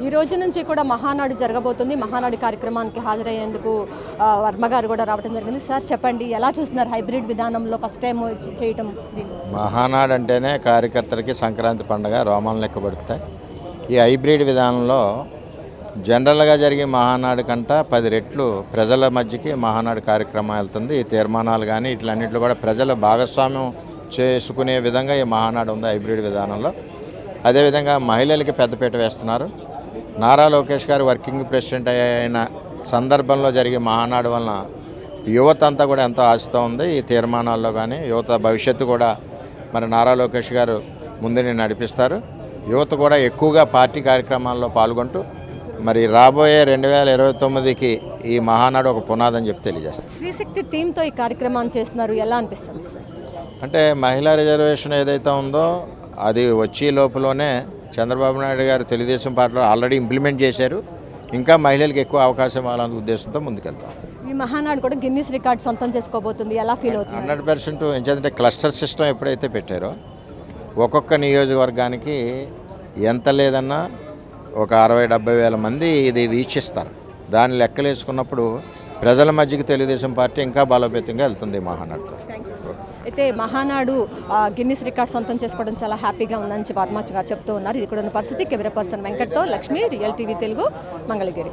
ఈ రోజు నుంచి కూడా మహానాడు జరగబోతుంది. మహానాడు కార్యక్రమానికి హాజరయ్యేందుకు వర్మ గారు కూడా రావడం జరిగింది. సార్ చెప్పండి, ఎలా చూస్తున్నారు హైబ్రిడ్ విధానంలో ఫస్ట్ టైం చేయటం? మహానాడు అంటేనే కార్యకర్తలకి సంక్రాంతి పండుగ రోమాలు లెక్కబడుతాయి. ఈ హైబ్రిడ్ విధానంలో జనరల్గా జరిగే మహానాడు కంట 10 రెట్లు ప్రజల మధ్యకి మహానాడు కార్యక్రమం వెళ్తుంది. ఈ తీర్మానాలు కానీ ఇట్లన్నింటిలో కూడా ప్రజల భాగస్వామ్యం చేసుకునే విధంగా ఈ మహానాడు ఉంది హైబ్రిడ్ విధానంలో. అదేవిధంగా మహిళలకి పెద్దపీట వేస్తున్నారు. నారా లోకేష్ గారు వర్కింగ్ ప్రెసిడెంట్ అయిన సందర్భంలో జరిగే మహానాడు వలన యువత అంతా కూడా ఎంతో ఆశతో ఉంది. ఈ తీర్మానాల్లో కానీ యువత భవిష్యత్తు కూడా మరి నారా లోకేష్ గారు ముందుని నడిపిస్తారు. యువత కూడా ఎక్కువగా పార్టీ కార్యక్రమాల్లో పాల్గొంటూ మరి రాబోయే 2029కి ఈ మహానాడు ఒక పునాదని చెప్పి తెలియజేస్తారు. శ్రీశక్తి టీంతో ఈ కార్యక్రమాన్ని చేస్తున్నారు, ఎలా అనిపిస్తుంది? అంటే మహిళా రిజర్వేషన్ ఏదైతే ఉందో అది వచ్చే లోపలనే చంద్రబాబు నాయుడు గారు తెలుగుదేశం పార్టీలో ఆల్రెడీ ఇంప్లిమెంట్ చేశారు. ఇంకా మహిళలకు ఎక్కువ అవకాశం ఇవ్వాలనే ఉద్దేశంతో ముందుకెళ్తాం. ఈ మహానాడు కూడా గిన్నిస్ రికార్డ్ సొంతం చేసుకోబోతుంది, ఎలా ఫీల్ అవుతుంది? 100% ఎందుకంటే క్లస్టర్ సిస్టమ్ ఎప్పుడైతే పెట్టారో ఒక్కొక్క నియోజకవర్గానికి ఎంత లేదన్నా ఒక 60-70 వేల మంది ఇది వీక్షిస్తారు. దాన్ని లెక్కలేసుకున్నప్పుడు ప్రజల మధ్యకి తెలుగుదేశం పార్టీ ఇంకా బలోపేతంగా వెళ్తుంది మహానాడుతో. అయితే మహానాడు గిన్నిస్ రికార్డ్ సొంతం చేసుకోవడం చాలా హ్యాపీగా ఉందని వర్మ గారు చెప్తూ ఉన్నారు. ఇది కూడా ఉన్న పరిస్థితి. కెమెరా పర్సన్ వెంకట్తో లక్ష్మి, రియల్ టీవీ తెలుగు, మంగళగిరి.